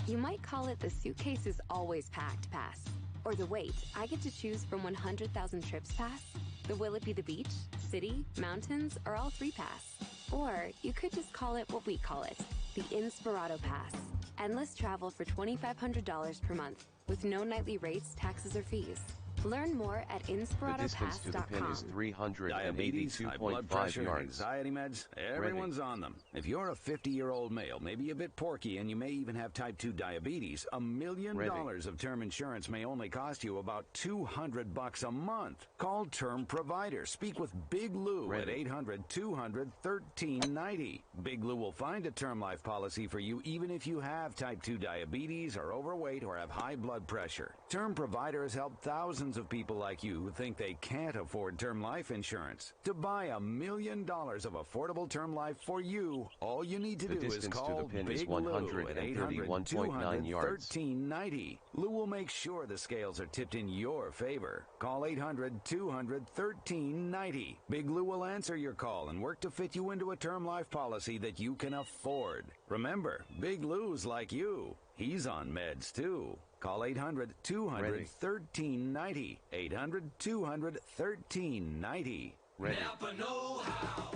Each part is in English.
You might call it the suitcase is always packed pass. Or the wait, I get to choose from 100,000 trips pass. The will it be the beach, city, mountains, or all three pass. Or you could just call it what we call it, the Inspirato Pass. Endless travel for $2,500 per month with no nightly rates, taxes, or fees. Learn more at inspiratopass.com. The distance to the pin is 382.5 yards. Anxiety meds, everyone's on them. If you're a 50-year-old male, maybe a bit porky, and you may even have type 2 diabetes, $1 million of term insurance may only cost you about $200 a month. Call Term Provider. Speak with Big Lou at 800-200-1390. Big Lou will find a term life policy for you even if you have type 2 diabetes, are overweight, or have high blood pressure. Term Provider has helped thousands of people like you who think they can't afford term life insurance. To buy $1 million of affordable term life for you, all you need to do is call Big Lou at 800-200-1390. Lou will make sure the scales are tipped in your favor. Call 800-200-1390. Big Lou will answer your call and work to fit you into a term life policy that you can afford. Remember, Big Lou's like you. He's on meds too. Call 800-200-1390. 800-200-1390. Napa know-how.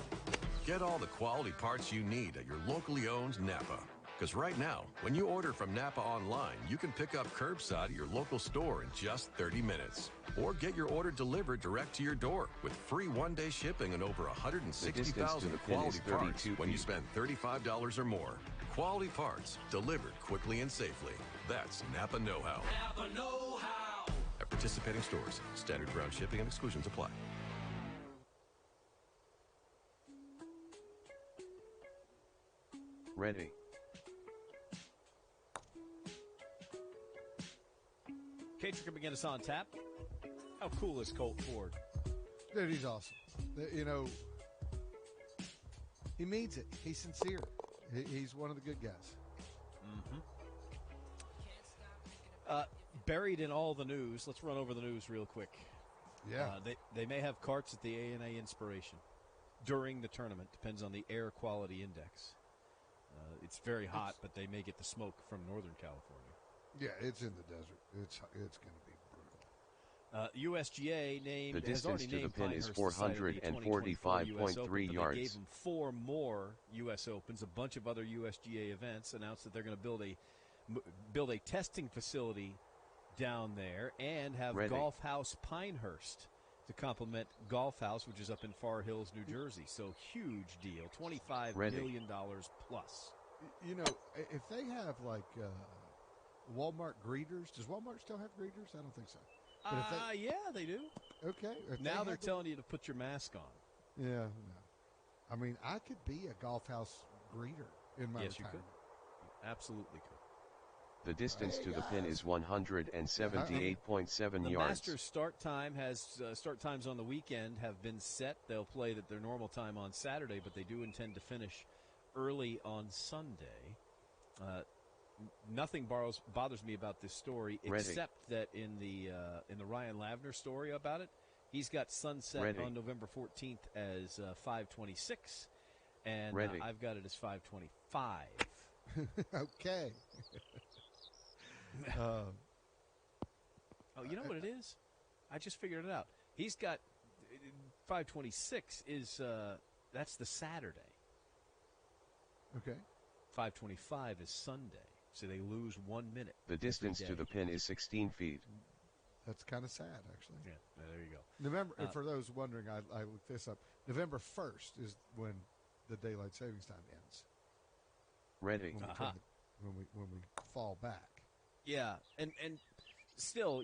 Get all the quality parts you need at your locally owned Napa. Because right now, when you order from Napa online, you can pick up curbside at your local store in just 30 minutes. Or get your order delivered direct to your door with free one-day shipping and over 160,000 quality parts when you spend $35 or more. Quality parts delivered quickly and safely. That's Napa know-how. Napa know-how. At participating stores, standard ground shipping and exclusions apply. Ready. Catrick McGinnis on tap. How cool is Colt Ford? Dude, he's awesome. You know, he means it. He's sincere. He's one of the good guys. Mm-hmm. Buried in all the news, let's run over the news real quick. Yeah. They may have carts at the ANA Inspiration during the tournament. Depends on the air quality index. It's very hot, but they may get the smoke from Northern California. Yeah, it's in the desert. It's going to be brutal. USGA named the distance to the pin is 445.3 yards. They gave them 4 more U.S. Opens, a bunch of other USGA events. Announced that they're going to build a testing facility down there and have Golf House Pinehurst to complement Golf House, which is up in Far Hills, New Jersey. So huge deal, $25 million plus. You know, if they have like Walmart greeters, does Walmart still have greeters? I don't think so. Yeah, they do. Okay. Now they're telling you to put your mask on. Yeah. No. I mean, I could be a Golf House greeter in my retirement. You could. You absolutely could. The distance to the pin is 178.7 yards. The Masters start times on the weekend have been set. They'll play at their normal time on Saturday, but they do intend to finish early on Sunday. Nothing bothers me about this story except that in the Ryan Lavner story about it, he's got sunset on November 14th as 5:26, and I've got it as 5:25. Okay. Oh, you know what it is? I just figured it out. He's got 5:26 is that's the Saturday. Okay. 5:25 is Sunday, so they lose 1 minute. The distance to the pin is 16 feet. That's kind of sad, actually. Yeah, there you go. November. For those wondering, I looked this up. November 1st is when the daylight savings time ends. Ready. When we fall back. Yeah, and still,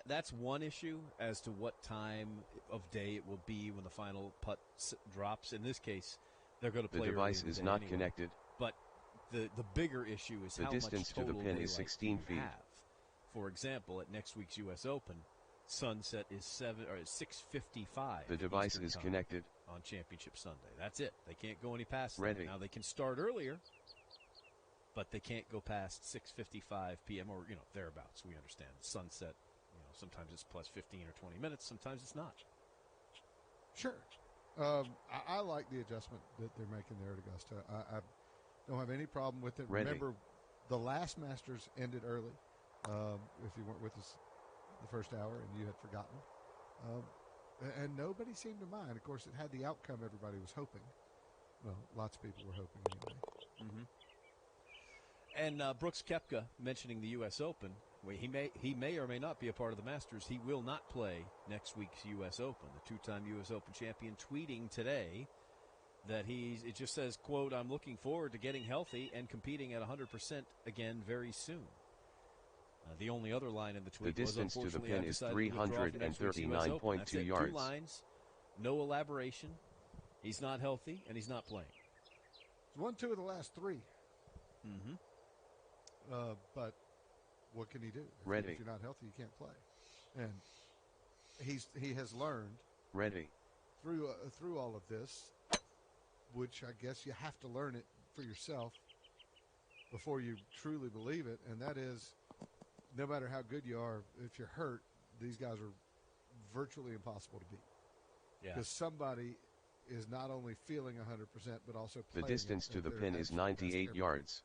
that's one issue as to what time of day it will be when the final putt drops. In this case, they're going to play. The device is not connected. But the bigger issue is how much total distance to the pin is 16 feet. Have. For example, at next week's U.S. Open, sunset is 6:55. The device is connected on Championship Sunday. That's it. They can't go any past that. Now they can start earlier, but they can't go past 6:55 p.m. or thereabouts. We understand sunset. Sometimes it's plus 15 or 20 minutes. Sometimes it's not. Sure. I like the adjustment that they're making there at Augusta. I don't have any problem with it. Remember, The last Masters ended early. If you weren't with us the first hour and you had forgotten. And nobody seemed to mind. Of course, it had the outcome everybody was hoping. Well, lots of people were hoping anyway. Mm-hmm. And Brooks Koepka mentioning the U.S. Open. He may or may not be a part of the Masters. He will not play next week's U.S. Open. The two-time U.S. Open champion tweeting today that it just says, quote, "I'm looking forward to getting healthy and competing at 100% again very soon." The only other line in the tweet the distance was, to the pin is 339.2 yards. 2 lines, no elaboration. He's not healthy, and he's not playing. He's won 2 of the last 3. Mm-hmm. But what can he do? If you're not healthy, you can't play. And he has learned through all of this, which I guess you have to learn it for yourself before you truly believe it, and that is, no matter how good you are, if you're hurt, these guys are virtually impossible to beat. Yeah. Because somebody is not only feeling 100%, but also playing. The distance to the pin is 98 yards.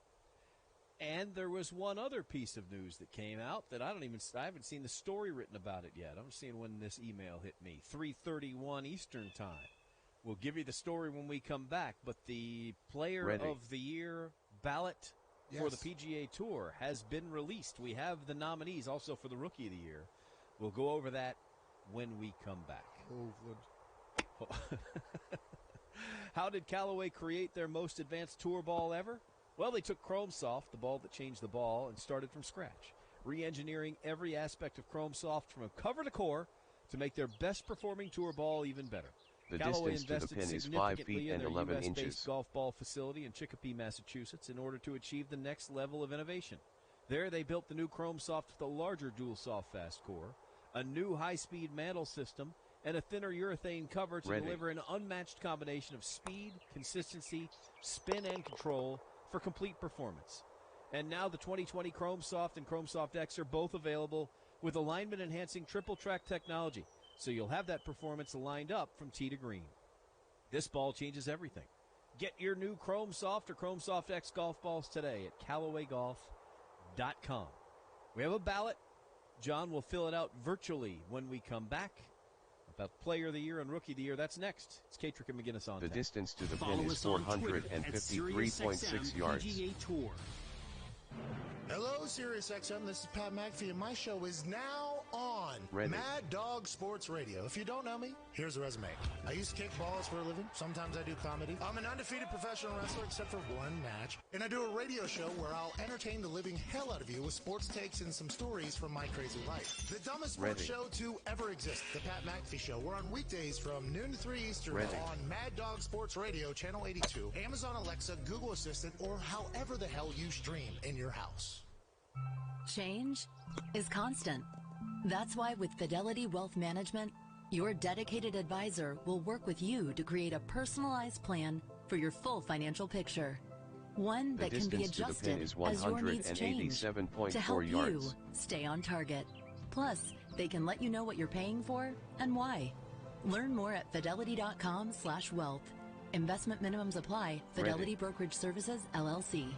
And there was one other piece of news that came out that I haven't seen the story written about it yet. I'm seeing when this email hit me. 3:31 Eastern Time. We'll give you the story when we come back, but the Player of the Year ballot for the PGA Tour has been released. We have the nominees also for the Rookie of the Year. We'll go over that when we come back. How did Callaway create their most advanced tour ball ever? Well, they took Chrome Soft, the ball that changed the ball, and started from scratch, re-engineering every aspect of Chrome Soft from cover to core to make their best-performing tour ball even better. The Callaway distance to the pin is 5 feet and 11 inches. Golf ball facility in Chicopee, Massachusetts, in order to achieve the next level of innovation. There, they built the new Chrome Soft with a larger dual soft fast core, a new high-speed mantle system, and a thinner urethane cover to deliver an unmatched combination of speed, consistency, spin, and control for complete performance. And now the 2020 Chrome Soft and Chrome Soft X are both available with alignment-enhancing triple-track technology, so you'll have that performance lined up from tee to green. This ball changes everything. Get your new Chrome Soft or Chrome Soft X golf balls today at CallawayGolf.com. We have a ballot. John will fill it out virtually when we come back. About Player of the Year and Rookie of the Year, that's next. It's Katrick and McGinnis on The tap. distance to the pin is 453.6 yards. PGA Tour. Hello, SiriusXM. This is Pat McAfee, and my show is now on Mad Dog Sports Radio. If you don't know me, here's a resume. I used to kick balls for a living. Sometimes I do comedy. I'm an undefeated professional wrestler except for one match. And I do a radio show where I'll entertain the living hell out of you with sports takes and some stories from my crazy life. The dumbest sports show to ever exist, The Pat McAfee Show. We're on weekdays from noon to 3 Eastern on Mad Dog Sports Radio, Channel 82, Amazon Alexa, Google Assistant, or however the hell you stream in your house. Change is constant. That's why with Fidelity Wealth Management, your dedicated advisor will work with you to create a personalized plan for your full financial picture. One that can be adjusted as your needs change to help you stay on target. Plus, they can let you know what you're paying for and why. Learn more at fidelity.com/wealth. Investment minimums apply. Fidelity Brokerage Services, LLC.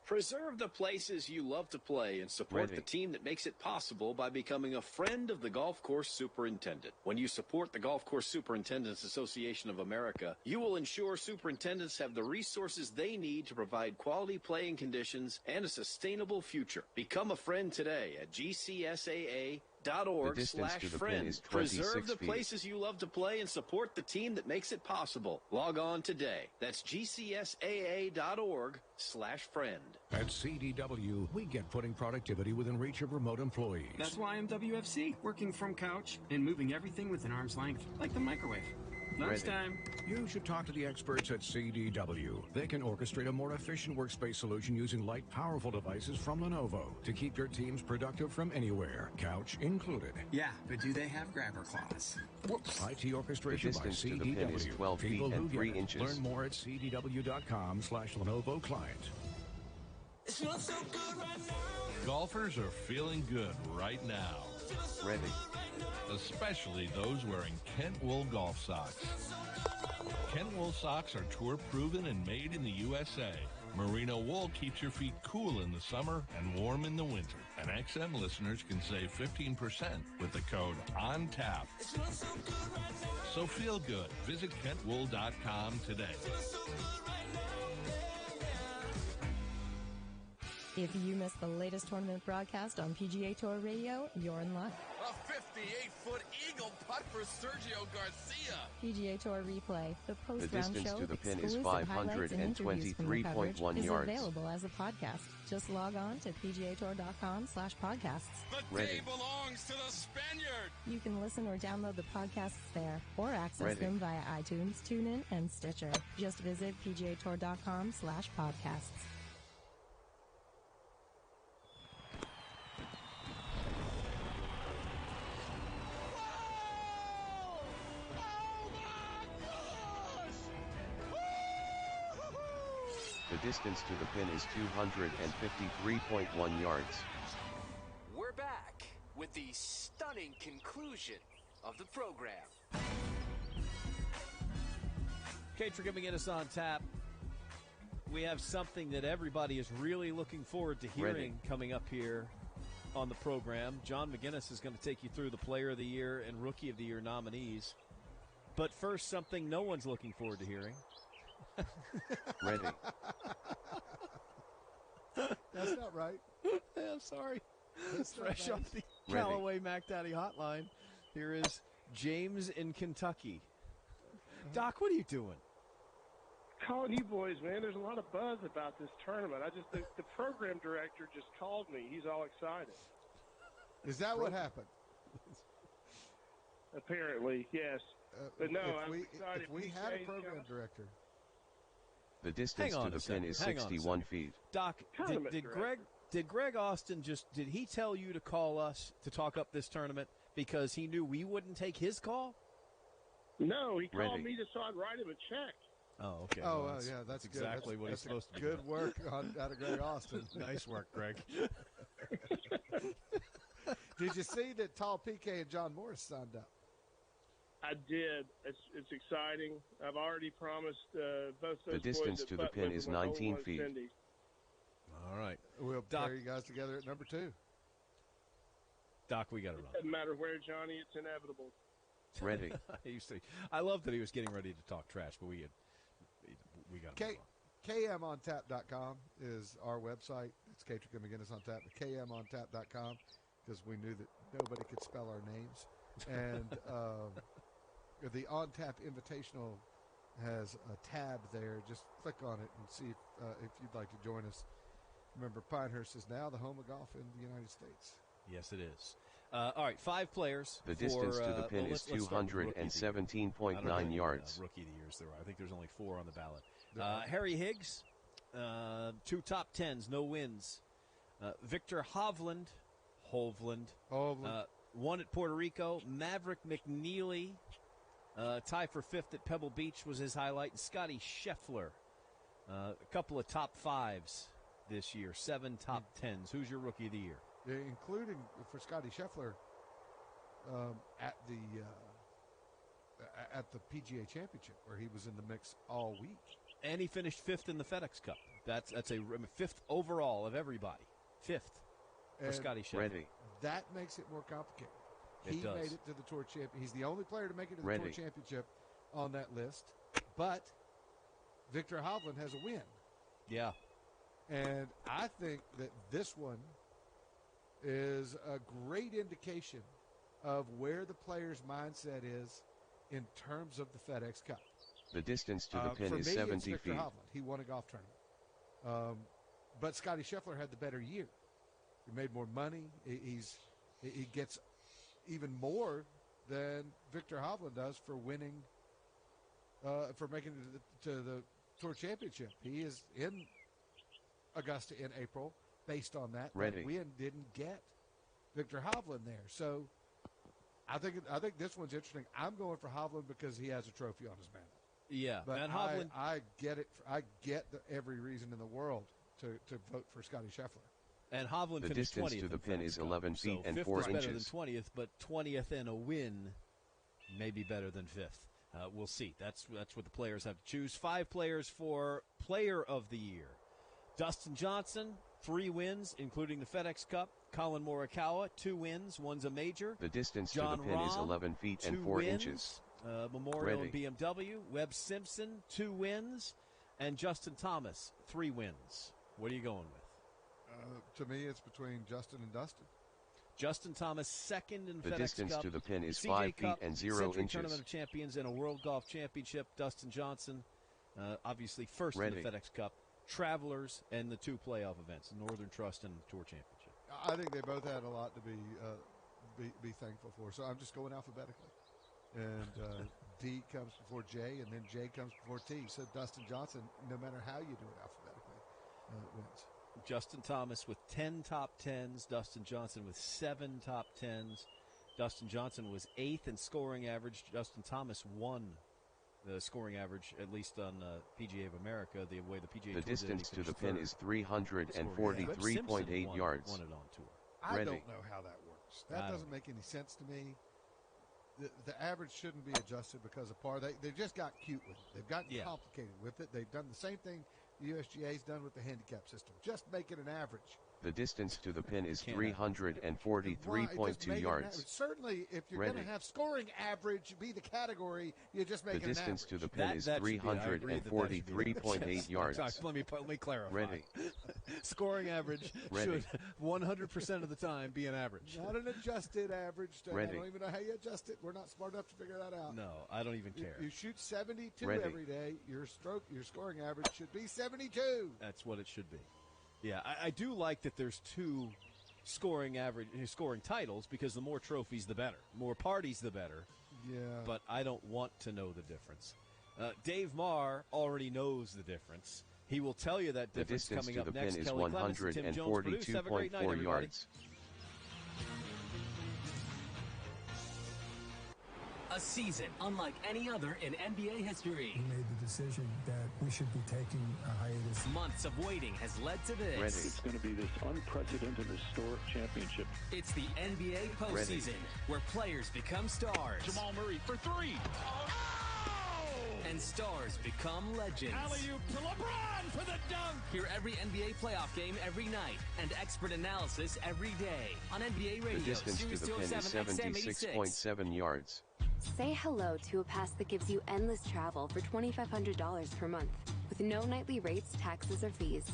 Preserve the places you love to play and support the team that makes it possible by becoming a friend of the Golf Course Superintendent. When you support the Golf Course Superintendents Association of America, you will ensure superintendents have the resources they need to provide quality playing conditions and a sustainable future. Become a friend today at GCSAA.org/friend. Preserve the places you love to play and support the team that makes it possible. Log on today. That's GCSAA.org/friend. At CDW, we get putting productivity within reach of remote employees. That's why I'm WFC, working from couch and moving everything within arm's length, like the microwave. Lunchtime. You should talk to the experts at CDW. They can orchestrate a more efficient workspace solution using light, powerful devices from Lenovo to keep your teams productive from anywhere, couch included. Yeah, but do they have grabber claws? Whoops. IT orchestration by CDW. Is 12 feet People and who 3 get it. inches. Learn more at cdw.com/Lenovo client. It smells so good right now. Golfers are feeling good right now. Especially those wearing Kent Wool golf socks. Kent Wool socks are tour proven and made in the USA. Merino wool keeps your feet cool in the summer and warm in the winter. And XM listeners can save 15% with the code ONTAP. So feel good. Visit KentWool.com today. If you missed the latest tournament broadcast on PGA Tour Radio, you're in luck. A 58-foot eagle putt for Sergio Garcia. PGA Tour Replay, the post-round The distance show, to the pin exclusive is highlights and interviews from the coverage 523.1 is yards. available as a podcast. Just log on to pgatour.com/podcasts. The day belongs to the Spaniard. You can listen or download the podcasts there, or access them via iTunes, TuneIn, and Stitcher. Just visit pgatour.com/podcasts. The distance to the pin is 253.1 yards. We're back with the stunning conclusion of the program. Kate, for giving us on tap. We have something that everybody is really looking forward to hearing coming up here on the program. John McGinnis is going to take you through the Player of the Year and Rookie of the Year nominees. But first, something no one's looking forward to hearing. Ready. That's not right. I'm sorry. That's Fresh off the Callaway Mac Daddy hotline, here is James in Kentucky. Doc, what are you doing? Calling you boys, man. There's a lot of buzz about this tournament. The program director just called me. He's all excited. Is that what happened? Apparently, yes. But no, I'm excited. If we had a program director. The distance to the pin is 61 feet. Doc, did Greg Austin did he tell you to call us to talk up this tournament because he knew we wouldn't take his call? No, he called me so I'd write him a check. Oh, okay. Oh, well, yeah, that's exactly what he's supposed to do. Good work out of Greg Austin. Nice work, Greg. Did you see that Tall PK and John Morris signed up? I did. It's exciting. I've already promised both those The distance boys to the pin is 19 feet. All right. We'll Doc, pair you guys together at number 2. Doc, we got to run. It doesn't matter where, Johnny. It's inevitable. Ready. I love that he was getting ready to talk trash, but we got to KMOnTap.com is our website. It's Katrick and McGinnis on tap. KMOnTap.com, because we knew that nobody could spell our names. And the On Tap Invitational has a tab there. Just click on it and see if you'd like to join us. Remember, Pinehurst is now the home of golf in the United States. Yes, it is. All right, 5 players. The distance to the pin is 217.9 yards. Rookie of the years there are. I think there's only 4 on the ballot. Harry Higgs, 2 top 10s, no wins. Victor Hovland, 1 at Puerto Rico. Maverick McNeely, tie for 5th at Pebble Beach was his highlight. And Scotty Scheffler, a couple of top 5s this year, 7 top 10s. Who's your Rookie of the Year? Including for Scotty Scheffler at the PGA Championship, where he was in the mix all week, and he finished 5th in the FedEx Cup. That's a 5th overall of everybody. 5th for Scotty Scheffler. Ready. That makes it more complicated. He does. Made it to the Tour Championship. He's the only player to make it to the Tour Championship on that list. But Victor Hovland has a win. Yeah. And I think that this one is a great indication of where the player's mindset is in terms of the FedEx Cup. The distance to the pin is 70 it's Victor feet. Hovland. He won a golf tournament. But Scotty Scheffler had the better year. He made more money. He gets even more than Victor Hovland does for winning, for making it to the Tour Championship. He is in Augusta in April. Based on that, Ready. That win didn't get Victor Hovland there. So I think this one's interesting. I'm going for Hovland because he has a trophy on his mantle. Yeah, but and Hovland, I get it. I get every reason in the world to vote for Scotty Scheffler. And Hovland the finished 20th. The distance to the pin is 11 feet and 4 inches. 5th is better inches. than 20th, but 20th and a win may be better than 5th. We'll see. That's what the players have to choose. 5 players for Player of the Year. Dustin Johnson, 3 wins, including the FedEx Cup. Colin Morikawa, 2 wins. One's a major. The distance John to the pin is Rahm, 11 feet 2 and 4 wins. inches. Memorial and BMW. Webb Simpson, 2 wins. And Justin Thomas, 3 wins. What are you going with? To me, it's between Justin and Dustin. Justin Thomas, second in the FedEx Cup. The distance to the pin is CJ 5 Cup, feet and 0 Century inches. Tournament of Champions and a World Golf Championship. Dustin Johnson, obviously first in the FedEx Cup. Travelers and the 2 playoff events, Northern Trust and the Tour Championship. I think they both had a lot to be thankful for. So I'm just going alphabetically. And D comes before J, and then J comes before T. So Dustin Johnson, no matter how you do it alphabetically, wins. Justin Thomas with 10 top 10s. Dustin Johnson with 7 top 10s. Dustin Johnson was 8th in scoring average. Justin Thomas won the scoring average, at least on PGA of America, the way the PGA Tour. The distance to the pin is 343.8 yards. Won it on tour. I don't know how that works. That doesn't make any sense to me. The average shouldn't be adjusted because of par. They just got cute with it. They've gotten complicated with it. They've done the same thing the USGA's done with the handicap system. Just make it an average. The distance to the pin is 343.2 yards. Certainly, if you're going to have scoring average be the category, you just make it an average. The distance to the pin is 343.8 yards. Let me clarify. Ready. Scoring average should 100% of the time be an average. Not an adjusted average. Ready. I don't even know how you adjust it. We're not smart enough to figure that out. No, I don't even care. You shoot 72 every day. Your scoring average should be 72. That's what it should be. Yeah, I do like that there's 2 scoring titles because the more trophies, the better. More parties, the better. Yeah. But I don't want to know the difference. Dave Marr already knows the difference. He will tell you that difference coming up next. Kelly Clemens and Tim Jones produce. Have a great night, everybody. Yards. A season unlike any other in NBA history. We made the decision that we should be taking a hiatus. Months of waiting has led to this. It's going to be this unprecedented, historic championship. It's the NBA postseason, where players become stars. Jamal Murray for 3. And stars become legends. Alley-oop to LeBron for the dunk. Hear every NBA playoff game every night and expert analysis every day on NBA Radio. The distance to the pin is 76.7 yards. Say hello to a pass that gives you endless travel for $2,500 per month with no nightly rates, taxes, or fees.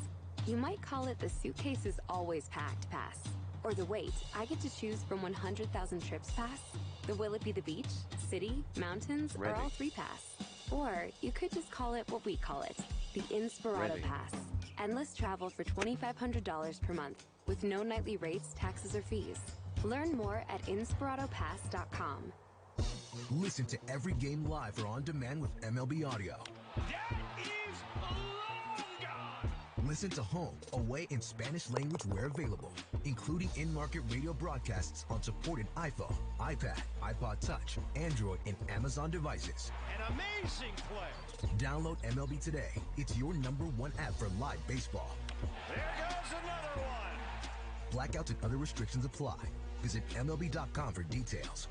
You might call it the suitcase is always packed pass, or the wait, I get to choose from 100,000 trips pass, the will it be the beach, city, mountains, or all 3 pass. Or you could just call it what we call it, the Inspirato Pass. Endless travel for $2,500 per month with no nightly rates, taxes, or fees. Learn more at InspiratoPass.com. Listen to every game live or on demand with MLB Audio. That is long gone. Listen to home, away, and Spanish language where available, including in-market radio broadcasts on supported iPhone, iPad, iPod Touch, Android, and Amazon devices. An amazing play. Download MLB today. It's your #1 app for live baseball. There goes another one. Blackouts and other restrictions apply. Visit MLB.com for details.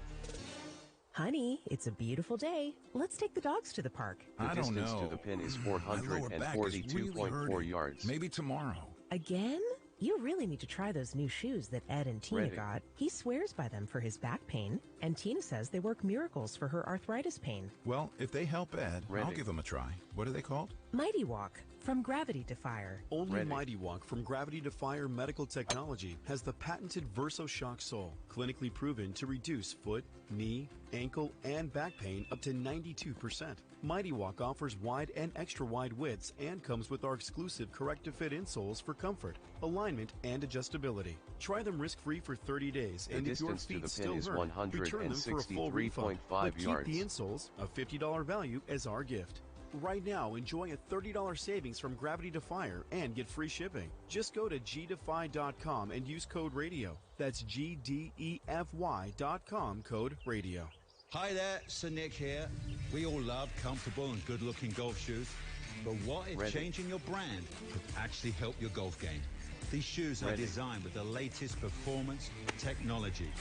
Honey, it's a beautiful day. Let's take the dogs to the park. The distance to the pin is 442.4 yards. Maybe tomorrow. Again? You really need to try those new shoes that Ed and Tina got. He swears by them for his back pain, and Tina says they work miracles for her arthritis pain. Well, if they help Ed, I'll give them a try. What are they called? Mighty Walk from Gravity Defier. Only Mighty Walk from Gravity Defier Medical Technology has the patented VersoShock sole, clinically proven to reduce foot, knee, ankle, and back pain up to 92%. Mighty Walk offers wide and extra wide widths and comes with our exclusive correct-to-fit insoles for comfort, alignment, and adjustability. Try them risk-free for 30 days, and if your feet still hurt, return them for a full refund. But keep the insoles, a $50 value, as our gift. Right now, enjoy a $30 savings from Gravity Defier and get free shipping. Just go to gdefy.com and use code RADIO. That's GDEFY.com, code RADIO. Hi there, Sir Nick here. We all love comfortable and good-looking golf shoes. But what if changing your brand could actually help your golf game? These shoes are designed with the latest performance technology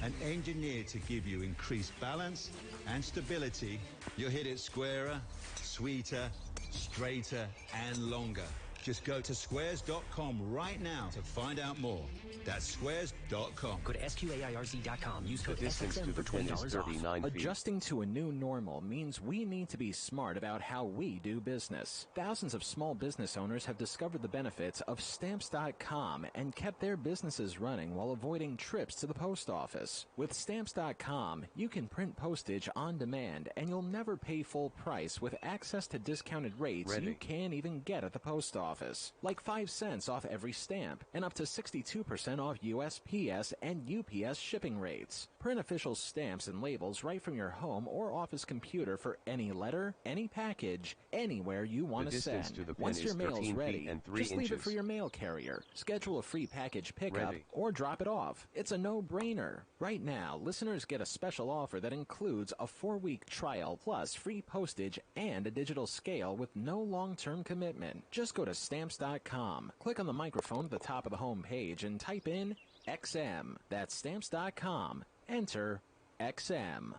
and engineered to give you increased balance and stability. You'll hit it squarer, sweeter, straighter, and longer. Just go to squares.com right now to find out more. That's squares.com. Go to squairz.com. Use code The distance SXM to the for pin is $20 39 off. feet. Adjusting to a new normal means we need to be smart about how we do business. Thousands of small business owners have discovered the benefits of Stamps.com and kept their businesses running while avoiding trips to the post office. With Stamps.com, you can print postage on demand and you'll never pay full price with access to discounted rates you can't even get at the post office. Like 5 cents off every stamp and up to 62% off USPS and UPS shipping rates. Print official stamps and labels right from your home or office computer for any letter, any package, anywhere you want to send. Once your mail's ready, just leave it for your mail carrier. Schedule a free package pickup or drop it off. It's a no-brainer. Right now, listeners get a special offer that includes a 4-week trial plus free postage and a digital scale with no long-term commitment. Just go to Stamps.com. Click on the microphone at the top of the home page and type in XM. That's Stamps.com. Enter XM.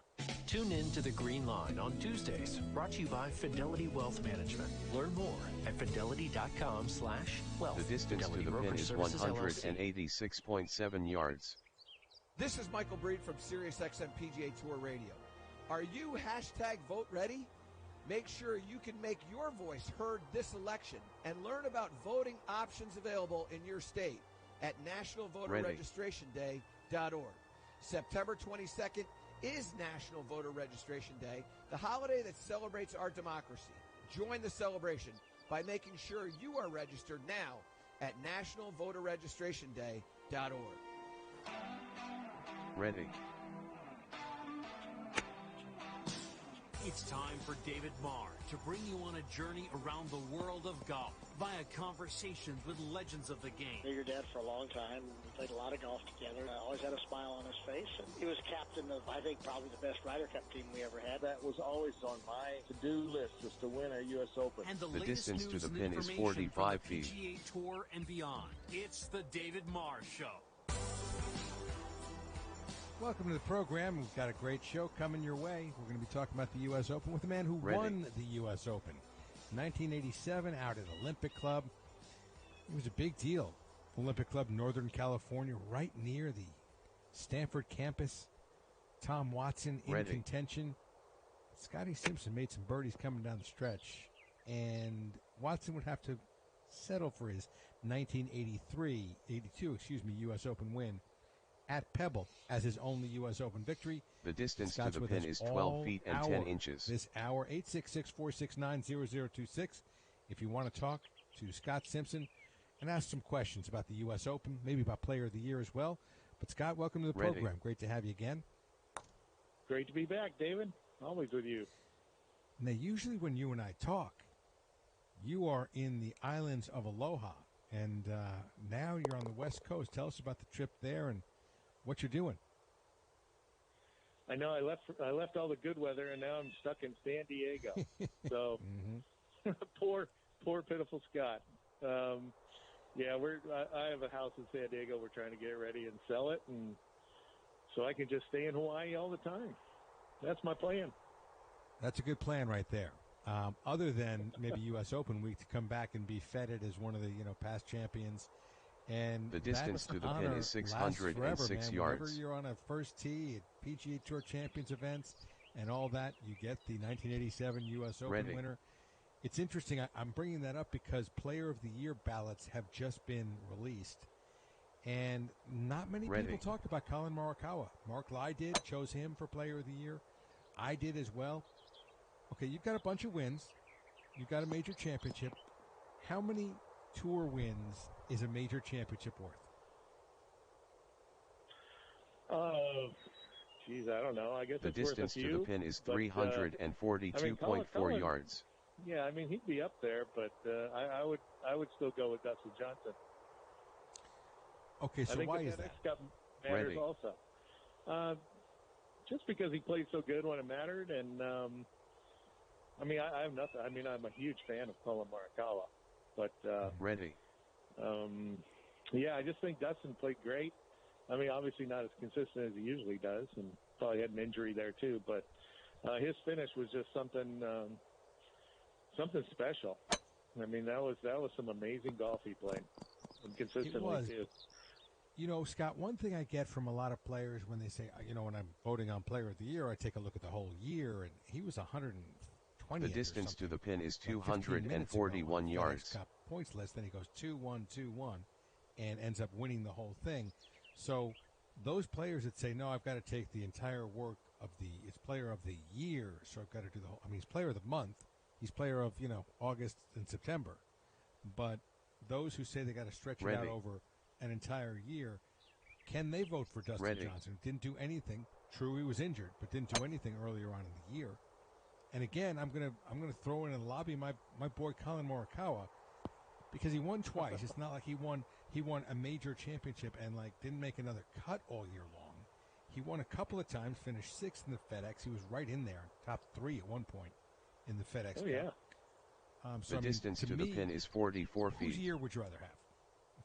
Tune in to The Green Line on Tuesdays, brought to you by Fidelity Wealth Management. Learn more at fidelity.com/wealth. The distance to the pin is 186.7 yards. This is Michael Breed from SiriusXM PGA Tour Radio. Are you #vote ready? Make sure you can make your voice heard this election and learn about voting options available in your state at nationalvoterregistrationday.org. September 22nd is National Voter Registration Day, the holiday that celebrates our democracy. Join the celebration by making sure you are registered now at nationalvoterregistrationday.org. Ready. It's time for David Marr to bring you on a journey around the world of golf via conversations with legends of the game. I knew your dad for a long time. We played a lot of golf together. I always had a smile on his face. And he was captain of, I think, probably the best Ryder Cup team we ever had. That was always on my to-do list, was to win a U.S. Open. And the distance to the pin is 45 feet. PGA Tour and beyond. It's the David Marr Show. Welcome to the program. We've got a great show coming your way. We're going to be talking about the U.S. Open with the man who won the U.S. Open. 1987 out at Olympic Club. It was a big deal. Olympic Club, Northern California, right near the Stanford campus. Tom Watson in contention. Scotty Simpson made some birdies coming down the stretch. And Watson would have to settle for his 1982 U.S. Open win at Pebble as his only U.S. Open victory. The distance to the pin is 12 feet and 10 inches. This hour, 866-469-0026. If you want to talk to Scott Simpson and ask some questions about the U.S. Open, maybe about Player of the Year as well. But, Scott, welcome to the program. Great to have you again. Great to be back, David. Always with you. Now, usually when you and I talk, you are in the islands of Aloha. And now you're on the West Coast. Tell us about the trip there and what you're doing. I know I left all the good weather, and now I'm stuck in San Diego. So, poor pitiful Scott. Yeah, I have a house in San Diego. We're trying to get ready and sell it, and so I can just stay in Hawaii all the time. That's my plan. That's a good plan right there. Other than maybe U.S. Open week to come back and be feted as one of the past champions. And the distance to the pin is 606 yards. Whenever you're on a first tee at PGA Tour Champions events and all that, you get the 1987 U.S. Open winner. It's interesting. I'm bringing that up because Player of the Year ballots have just been released. And not many people talked about Colin Morikawa. Mark Lai chose him for Player of the Year. I did as well. Okay, you've got a bunch of wins. You've got a major championship. How many tour wins is a major championship worth? Geez, I don't know. I guess the it's distance worth a to few, the pin is 342.4 yards. Yeah, I mean he'd be up there, but I would still go with Dustin Johnson. Okay, so why is that? Cup matters also. Just because he played so good when it mattered, and I mean I have nothing. I mean I'm a huge fan of Colin Morikawa, but yeah, I just think Dustin played great. I mean, obviously not as consistent as he usually does, and probably had an injury there too. But his finish was just something special. I mean, that was some amazing golf he played, and consistently too. You know, Scott, one thing I get from a lot of players when they say, you know, when I'm voting on Player of the Year, I take a look at the whole year, and he was 120. The distance to the pin is 241 yards. Cup points list, then he goes 2-1, 2-1, and ends up winning the whole thing. So those players that say, no, I've got to take the entire work of it's Player of the Year, so I've got to do the whole. I mean, he's Player of the Month. He's Player of, you know, August and September. But those who say they got to stretch it out over an entire year, can they vote for Dustin Johnson? Didn't do anything. True, he was injured, but didn't do anything earlier on in the year. And again, I'm gonna throw in and lobby my boy Colin Morikawa, because he won twice. It's not like he won a major championship and like didn't make another cut all year long. He won a couple of times, finished sixth in the FedEx. He was right in there, top 3 at one point in the FedEx Cup. Yeah. The distance to the pin is 44 feet. Whose year would you rather have?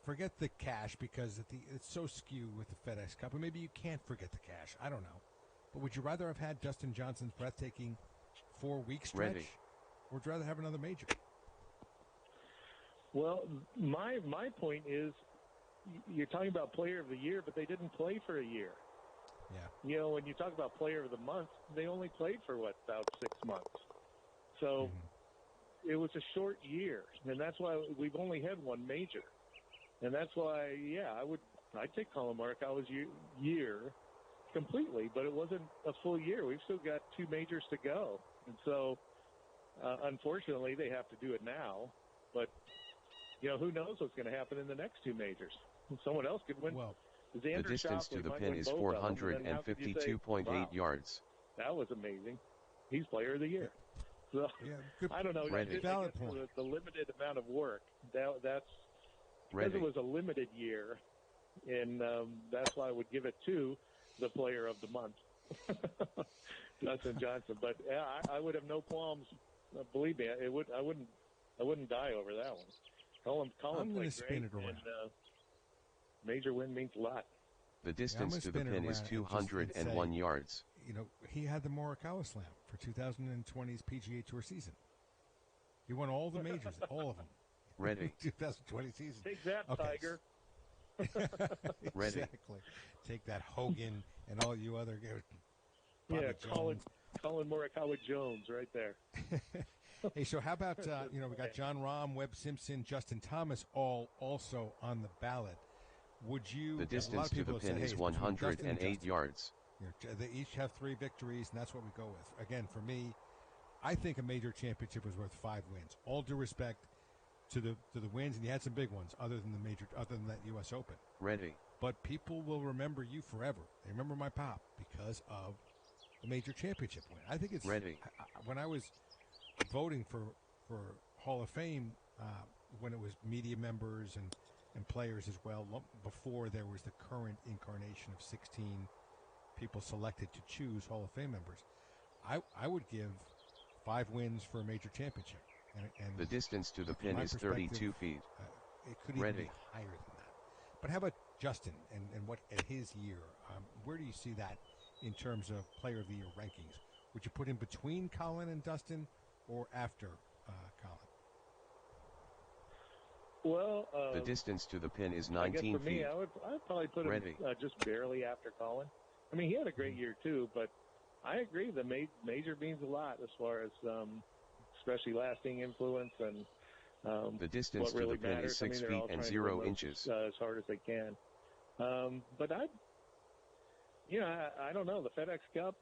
Forget the cash, because it's so skewed with the FedEx Cup, and maybe you can't forget the cash. I don't know. But would you rather have had Dustin Johnson's breathtaking 4-week stretch, or would you rather have another major? Well, my point is, you're talking about Player of the Year, but they didn't play for a year. Yeah. You know, when you talk about Player of the Month, they only played for, about 6 months. So it was a short year, and that's why we've only had one major. And that's why, I'd take Colin Morikawa's year completely, but it wasn't a full year. We've still got 2 majors to go. And so, unfortunately, they have to do it now. But, you know, who knows what's going to happen in the next 2 majors? Someone else could win. Well, the distance to the pin is 452.8 yards. That was amazing. He's Player of the Year. So, I don't know. Valid point. The limited amount of work, that's because it was a limited year, and that's why I would give it to the Player of the Month, Dustin Johnson. But I would have no qualms. Believe me, I wouldn't die over that one. Colin I'm going to spin it around. And, major win means a lot. The distance to the pin is 201 yards. You know, he had the Morikawa Slam for 2020's PGA Tour season. He won all the majors, all of them. 2020 season. Take that, Tiger. Exactly. Take that, Hogan, and all you other guys. Colin Morikawa Jones right there. Hey, so how about, we got John Rahm, Webb Simpson, Justin Thomas all also on the ballot. Would you... The distance to the pin is 108 yards. You know, they each have 3 victories, and that's what we go with. Again, for me, I think a major championship was worth 5 wins. All due respect to the wins, and you had some big ones other than that U.S. Open. But people will remember you forever. They remember my pop because of the major championship win. I think it's... When I was voting for Hall of Fame, when it was media members and players as well, before there was the current incarnation of 16 people selected to choose Hall of Fame members, I would give 5 wins for a major championship. And the distance to the pin is 32 feet. It could even be higher than that. But how about Justin and what at his year? Where do you see that in terms of Player of the Year rankings? Would you put him between Colin and Dustin or after Colin? Well, the distance to the pin is 19 I guess for feet. me, I'd probably put him just barely after Colin. I mean, he had a great year too, but I agree the major means a lot as far as especially lasting influence and the distance what really to the pin matters. is 6 they're feet all and trying 0 to win inches. As hard as they can. But I don't know. The FedEx Cup,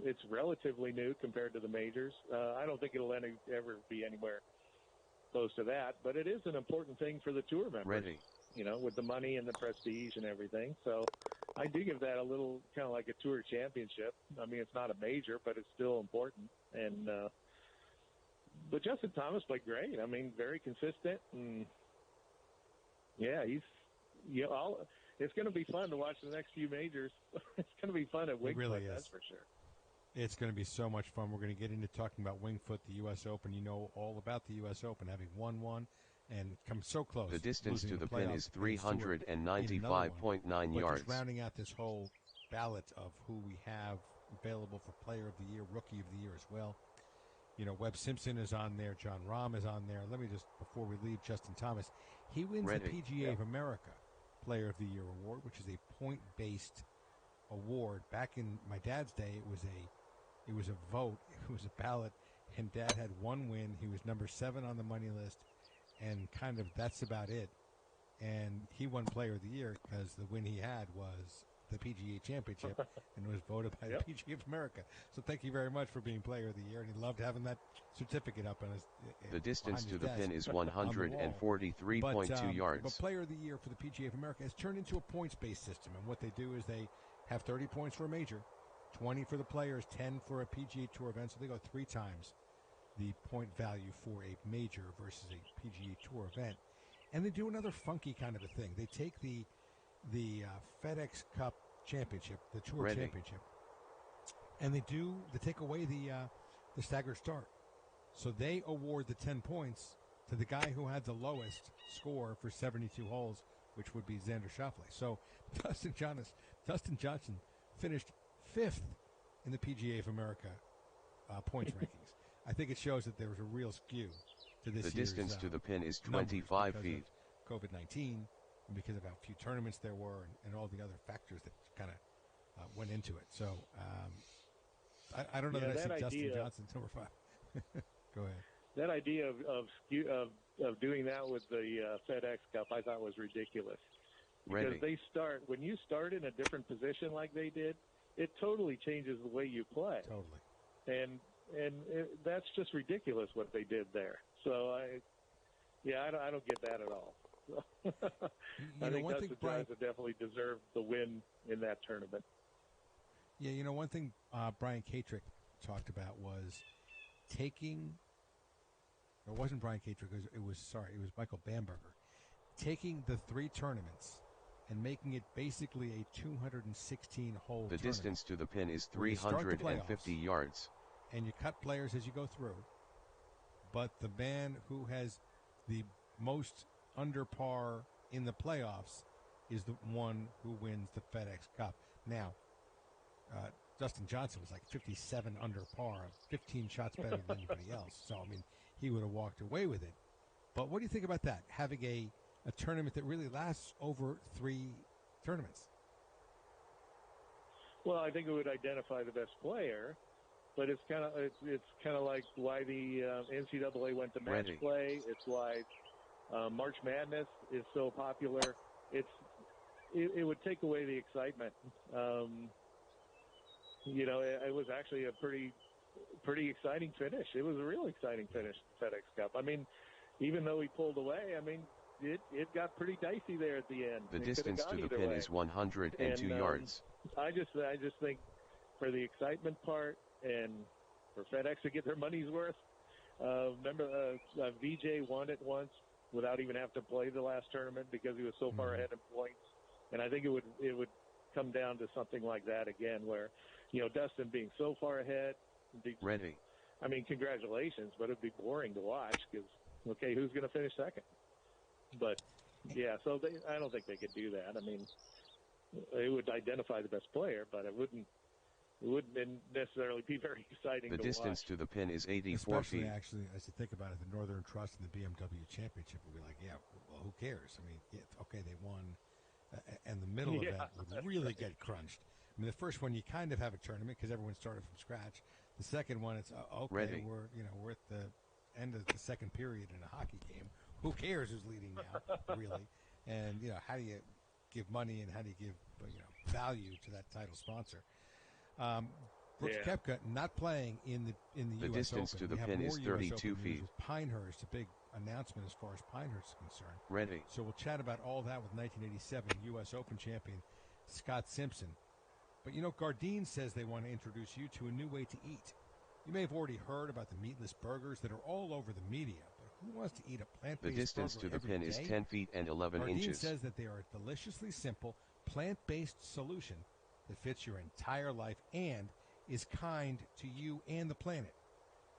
it's relatively new compared to the majors. I don't think it'll ever be anywhere close to that, but it is an important thing for the tour members. You know, with the money and the prestige and everything. So I do give that a little kind of like a tour championship. I mean, it's not a major, but it's still important. And but Justin Thomas played great. I mean, very consistent, and he's it's going to be fun to watch the next few majors. It's going to be fun at Wingfoot, really that's for sure. It's going to be so much fun. We're going to get into talking about Wingfoot, the U.S. Open. You know all about the U.S. Open, having won one and come so close. The distance to the pin is 395.9 yards. Just rounding out this whole ballot of who we have available for Player of the Year, Rookie of the Year as well. Webb Simpson is on there. John Rahm is on there. Let me just, before we leave, Justin Thomas. He wins the PGA of America Player of the Year award, which is a point-based award. Back in my dad's day, it was a vote. It was a ballot, and Dad had one win. He was number 7 on the money list, and kind of that's about it. And he won Player of the Year because the win he had was the PGA Championship and was voted by the PGA of America. So thank you very much for being Player of the Year, and he loved having that certificate up on his. The distance to the pin is 143.2 yards. But Player of the Year for the PGA of America has turned into a points-based system, and what they do is they have 30 points for a major, 20 for the players, 10 for a PGA Tour event, so they go 3 times the point value for a major versus a PGA Tour event. And they do another funky kind of a thing. They take the FedEx Cup Championship, the Tour Championship, and they take away the staggered start. So they award the 10 points to the guy who had the lowest score for 72 holes, which would be Xander Schauffele. So Dustin Johnson finished 5th in the PGA of America points rankings. I think it shows that there was a real skew to this year's. The distance to the pin is 25 feet. COVID-19, and because of how few tournaments there were, and all the other factors that kind of went into it. So I don't know that I see Dustin Johnson number 5. Go ahead. That idea of doing that with the FedEx Cup, I thought was ridiculous. Because when you start in a different position like they did, it totally changes the way you play. Totally. And that's just ridiculous what they did there. So I don't get that at all. I think Dustin Johnson definitely deserved the win in that tournament. Yeah, one thing Brian Katrick talked about was taking. It wasn't Brian Katrick. It was Michael Bamberger, taking the 3 tournaments and making it basically a 216-hole. The distance to the pin is 350 yards. And you cut players as you go through, but the man who has the most under par in the playoffs is the one who wins the FedEx Cup. Now, Dustin Johnson was like 57 under par, 15 shots better than anybody else. So, I mean, he would have walked away with it. But what do you think about that, having a tournament that really lasts over 3 tournaments? Well, I think it would identify the best player. But it's kind of like why the NCAA went to match play. It's why March Madness is so popular. It would take away the excitement. It was actually a pretty exciting finish. It was a real exciting finish, FedEx Cup. I mean, even though he pulled away, I mean, it got pretty dicey there at the end. The distance to the pin is 102 yards. I just think for the excitement part, and for FedEx to get their money's worth. Remember, VJ won it once without even having to play the last tournament because he was so far ahead in points. And I think it would come down to something like that again, where Dustin being so far ahead. I mean, congratulations, but it'd be boring to watch because who's going to finish second? But yeah, so I don't think they could do that. I mean, it would identify the best player, but it wouldn't necessarily be very exciting to watch. The distance to the pin is 84 Especially, feet. Actually, as you think about it, the Northern Trust and the BMW Championship would be like, yeah, well, who cares? I mean, they won, and the middle event would really get crunched. I mean, the first one, you kind of have a tournament because everyone started from scratch. The second one, it's, we're at the end of the second period in a hockey game. Who cares who's leading now, really? And, how do you give money and how do you give, value to that title sponsor? Brooks Koepka not playing in the U.S. Open. The distance to the pin is 32 feet. Pinehurst, a big announcement as far as Pinehurst is concerned. So we'll chat about all that with 1987 U.S. Open champion Scott Simpson. But Gardein says they want to introduce you to a new way to eat. You may have already heard about the meatless burgers that are all over the media, but who wants to eat a plant-based burger? The distance to the pin is 10 feet and 11 inches. Gardein says that they are a deliciously simple plant-based solution that fits your entire life and is kind to you and the planet.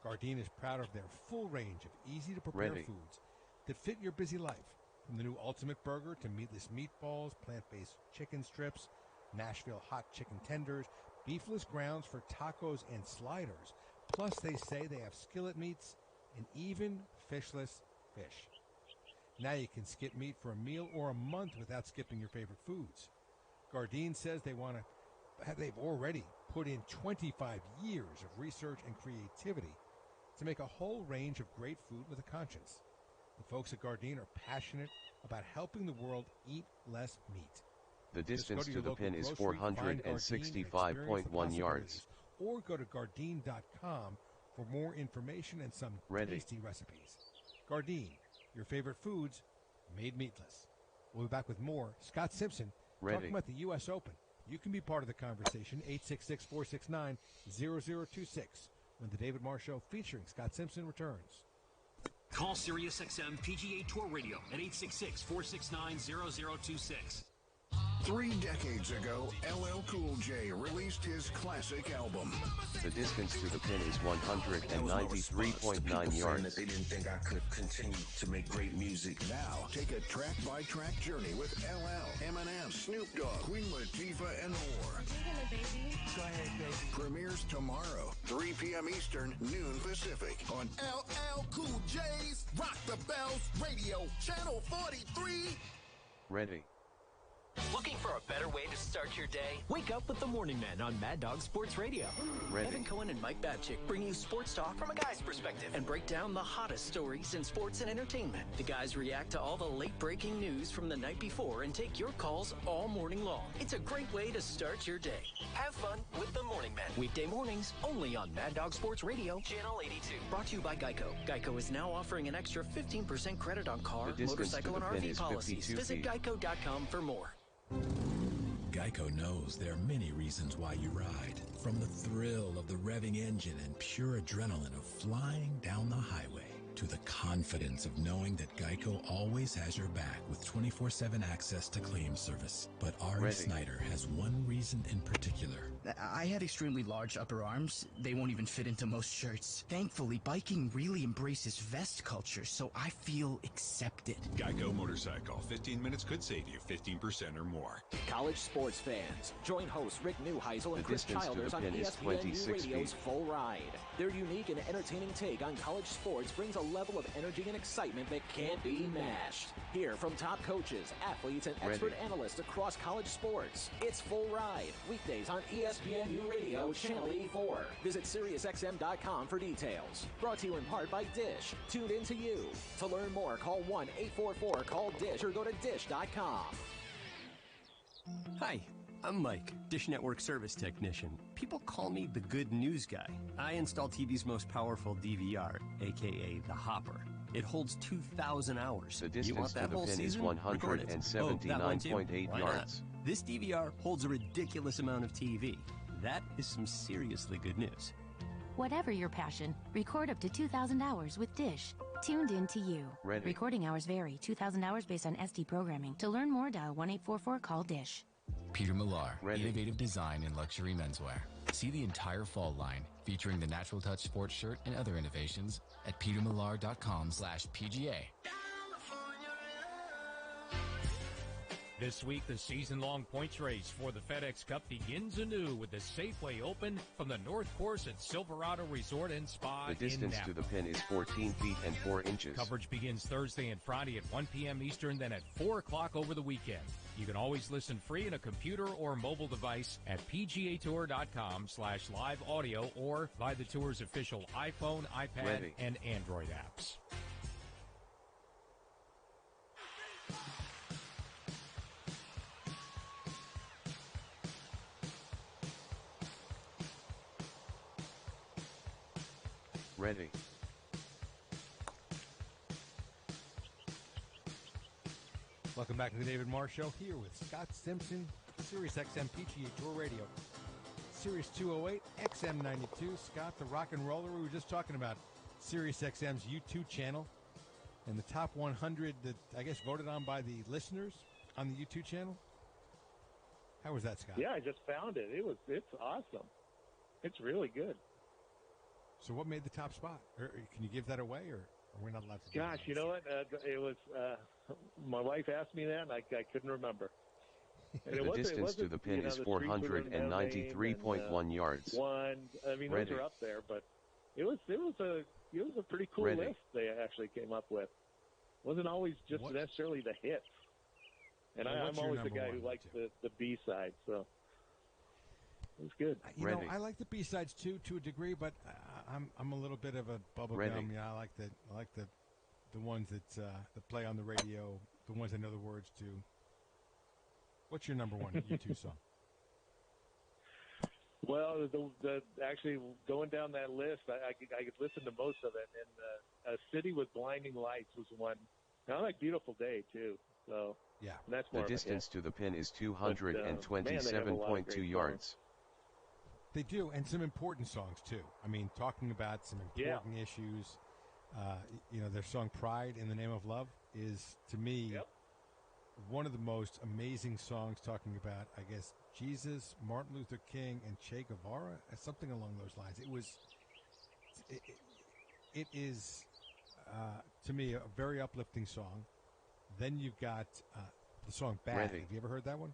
Gardein is proud of their full range of easy-to-prepare foods that fit your busy life. From the new Ultimate Burger to meatless meatballs, plant-based chicken strips, Nashville hot chicken tenders, beefless grounds for tacos and sliders, Plus, they say they have skillet meats and even fishless fish. Now you can skip meat for a meal or a month without skipping your favorite foods. Gardein says they've already put in 25 years of research and creativity to make a whole range of great food with a conscience. The folks at Gardein are passionate about helping the world eat less meat. The distance to the pin is 465.1 yards. Or go to Gardein.com for more information and some tasty recipes. Gardein, your favorite foods made meatless. We'll be back with more. Scott Simpson talking about the U.S. Open. You can be part of the conversation, 866-469-0026, when the David Marr Show featuring Scott Simpson returns. Call SiriusXM PGA Tour Radio at 866-469-0026. 3 decades ago, LL Cool J released his classic album. The distance to the pin is 193.9 yards. That they didn't think I could continue to make great music. Now, take a track-by-track journey with LL, Eminem, Snoop Dogg, Queen Latifah, and more. Go ahead, baby. Premieres tomorrow, 3 p.m. Eastern, noon Pacific, on LL Cool J's Rock the Bells Radio, Channel 43. Ready. Looking for a better way to start your day? Wake up with the Morning Men on Mad Dog Sports Radio. Ready. Evan Cohen and Mike Babchick bring you sports talk from a guy's perspective and break down the hottest stories in sports and entertainment. The guys react to all the late-breaking news from the night before and take your calls all morning long. It's a great way to start your day. Have fun with the Morning Men. Weekday mornings only on Mad Dog Sports Radio, Channel 82. Brought to you by Geico. Geico is now offering an extra 15% credit on car, motorcycle, and RV policies. Visit geico.com for more. Geico knows there are many reasons why you ride. From the thrill of the revving engine and pure adrenaline of flying down the highway, to the confidence of knowing that Geico always has your back with 24/7 access to claim service. But Ari Snyder has one reason in particular. I have extremely large upper arms. They won't even fit into most shirts. Thankfully, biking really embraces vest culture, so I feel accepted. Geico Motorcycle. 15 minutes could save you 15% or more. College sports fans, join hosts Rick Neuheisel and Chris Childers on ESPN New Radio's Full Ride. Their unique and entertaining take on college sports brings a level of energy and excitement that can't be matched. Hear from top coaches, athletes, and expert analysts across college sports. It's Full Ride, weekdays on ESPN New Radio, Channel 84. Visit SiriusXM.com for details. Brought to you in part by Dish. Tuned in to you. To learn more, call 1-844-CALL-DISH or go to Dish.com. Hi, I'm Mike, Dish Network Service Technician. People call me the good news guy. I install TV's most powerful DVR, aka the Hopper. It holds 2,000 hours. The distance you want that to the whole pin season? is 179.8 yards. This DVR holds a ridiculous amount of TV. That is some seriously good news. Whatever your passion, record up to 2,000 hours with Dish. Tuned in to you. Ready. Recording hours vary. 2,000 hours based on SD programming. To learn more, dial 1-844-CALL-DISH. Peter Millar, innovative design in luxury menswear. See the entire fall line featuring the Natural Touch sports shirt and other innovations at petermillar.com/PGA. This week, the season-long points race for the FedEx Cup begins anew with the Safeway Open from the North Course at Silverado Resort and Spa The distance in Napa. to the pin is 14 feet and 4 inches. Coverage begins Thursday and Friday at 1 p.m. Eastern, then at 4 o'clock over the weekend. You can always listen free on a computer or mobile device at pgatour.com/live audio or by the tour's official iPhone, iPad, and Android apps. Ready. Welcome back to the David Marr Show here with Scott Simpson, Sirius XM PGA Tour Radio, Sirius 208, XM 92. Scott, the rock and roller. We were just talking about Sirius XM's YouTube channel and the top 100 that I guess voted on by the listeners on the YouTube channel. How was that, Scott? Yeah, I just found it. It's awesome. It's really good. So what made the top spot? Or can you give that away, or are we not allowed to? Gosh, you know what? It was my wife asked me that, and I couldn't remember. And the distance to the pin is 493.1 yards. I mean, those are up there, but it was a pretty cool list they actually came up with. It wasn't always just necessarily the hits. And I'm always the guy who likes the B-side, so it was good. You know, I like the B-sides too, to a degree, but I'm a little bit of a bubblegum. Yeah, I like the ones that play on the radio, the ones I know the words to. What's your number one U2 song? Well, the actually going down that list, I could listen to most of it, and A City with Blinding Lights was one. And I like Beautiful Day too. So yeah, that's more the distance to the pin is 227.2 yards. They do, and some important songs too. I mean, talking about some important issues. You know, their song "Pride in the Name of Love" is, to me, one of the most amazing songs. Talking about, I guess, Jesus, Martin Luther King, and Che Guevara, something along those lines. It is, to me, a very uplifting song. Then you've got the song "Bad." Have you ever heard that one?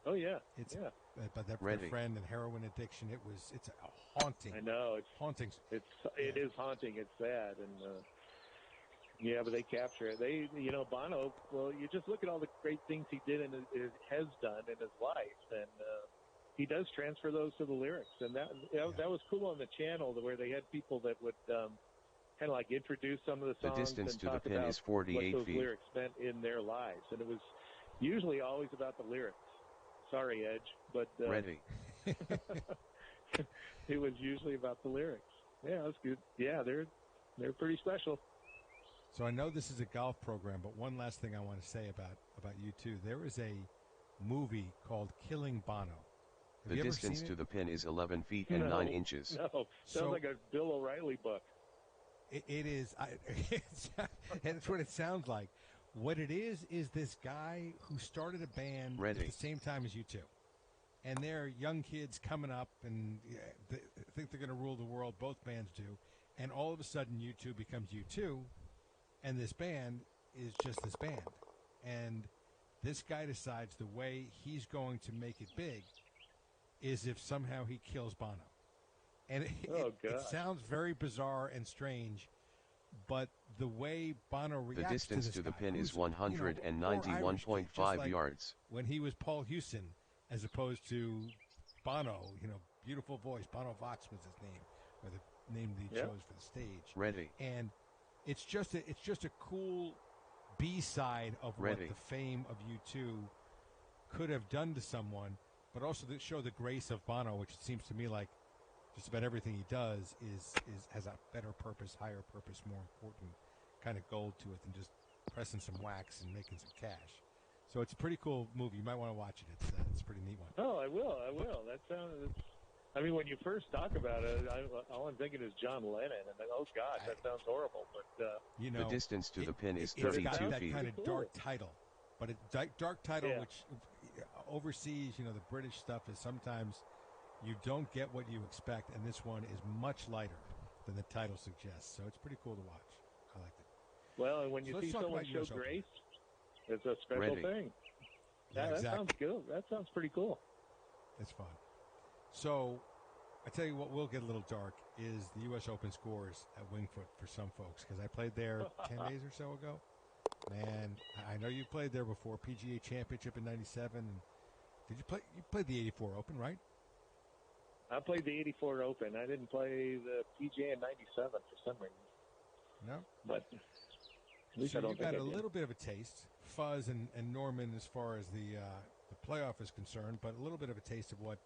Oh yeah, it's about their friend and heroin addiction. It's a haunting. I know it's haunting. It is haunting. It's sad, and yeah, but they capture it. Bono. Well, you just look at all the great things he did and has done in his life, and he does transfer those to the lyrics, and that was cool on the channel, where they had people that would kind of like introduce some of the songs. The distance and to talk the pin about is 48 what those feet. lyrics meant in their lives, and it was usually always about the lyrics. Sorry, Edge, but it was usually about the lyrics. Yeah, that's good. Yeah, they're pretty special. So I know this is a golf program, but one last thing I want to say about U2. There is a movie called Killing Bono. The distance to the pin is 11 feet and 9 inches. No, sounds like a Bill O'Reilly book. It is. That's what it sounds like. What it is this guy who started a band at the same time as U2. And they're young kids coming up, and they think they're going to rule the world. Both bands do. And all of a sudden, U2 becomes U2, and this band is just this band. And this guy decides the way he's going to make it big is if somehow he kills Bono. And it sounds very bizarre and strange, but the way Bono reacts the distance to the guy, pin is 191.5 yards. When he was Paul Hewson, as opposed to Bono, beautiful voice. Bono Vox was his name, or the name that he chose for the stage. And it's just a cool B-side of what the fame of U2 could have done to someone, but also to show the grace of Bono, which it seems to me like just about everything he does has a better purpose, higher purpose, more important kind of gold to it than just pressing some wax and making some cash. So it's a pretty cool movie. You might want to watch it. It's a pretty neat one. Oh, I will. That sounds. I mean, when you first talk about it, all I'm thinking is John Lennon, and oh God, that sounds horrible. But the distance to the pin is 32 feet. It's got that feet. kind of dark title, but dark title, which overseas, the British stuff is sometimes you don't get what you expect, and this one is much lighter than the title suggests. So it's pretty cool to watch. I liked it. Well, and when you see someone show grace, it's a special thing. Yeah, that sounds good. That sounds pretty cool. It's fun. So I tell you what will get a little dark is the U.S. Open scores at Wingfoot for some folks, because I played there 10 days or so ago. Man, I know you played there before, PGA Championship in '97. Did you play? You played the '84 Open, right? I played the '84 Open. I didn't play the PGA in '97 for some reason. No, but at least so I don't you think got I a did. little bit of a taste, Fuzz and Norman, as far as the playoff is concerned, but a little bit of a taste of what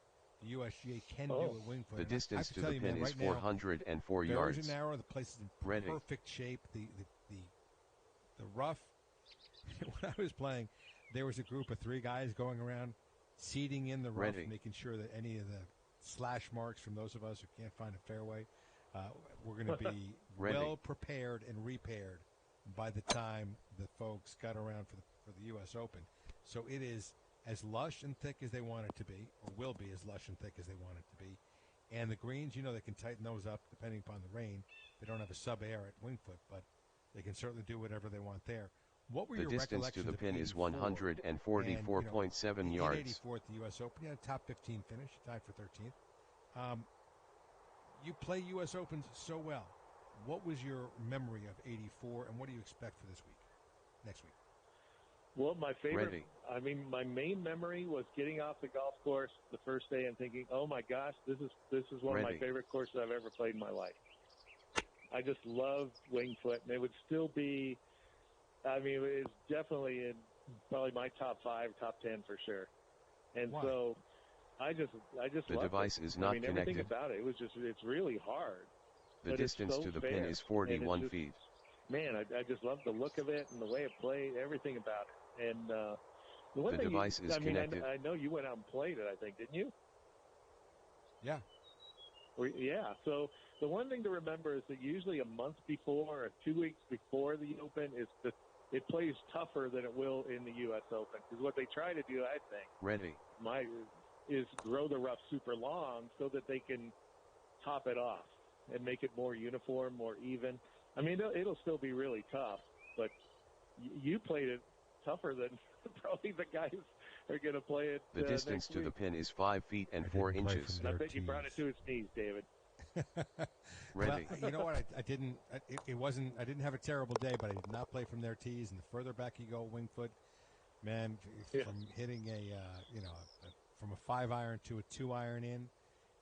the USGA can do at Wingfoot. The distance to tell the you, pin man, is right 404 now, yards. Very narrow. The place is in perfect shape. The rough. When I was playing, there was a group of 3 guys going around, seeding in the rough, making sure that any of the slash marks from those of us who can't find a fairway, we're going to be well prepared and repaired by the time the folks got around for the U.S. Open. So it is as lush and thick as they want it to be, or will be as lush and thick as they want it to be. And the greens, they can tighten those up depending upon the rain. They don't have a sub-air at Wingfoot, but they can certainly do whatever they want there. What were the your distance to the pin is 144.7 yards. 84 at the U.S. Open, you had a top 15 finish, tied for 13th. You play U.S. Opens so well. What was your memory of 84, and what do you expect for this week, next week? Well, my favorite, my main memory was getting off the golf course the first day and thinking, oh my gosh, this is one of my favorite courses I've ever played in my life. I just loved Winged Foot, and it would still be, it's definitely in probably my top 5, top 10 for sure. And so I just the loved device it. is not everything connected. about it, it's really hard. The distance to the pin is 41 feet. Man, I just love the look of it and the way it played, everything about it. And the one the thing device is connected. I know you went out and played it, I think, didn't you? Yeah. Yeah. So the one thing to remember is that usually a month before or 2 weeks before the Open, it plays tougher than it will in the U.S. Open. Because what they try to do, I think, is grow the rough super long so that they can top it off and make it more uniform, more even. It'll still be really tough, but you played it tougher than probably the guys are going to play it. The distance to the pin is 5 feet and 4 inches. I bet you brought it to his knees, David. Well, you know what? I didn't. It wasn't. I didn't have a terrible day, but I did not play from their tees. And the further back you go, Winged Foot, man, from hitting from a 5-iron to a 2-iron in,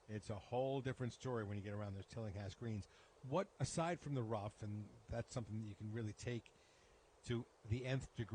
it's a whole different story when you get around those Tillinghast greens. What, aside from the rough, and that's something that you can really take to the nth degree.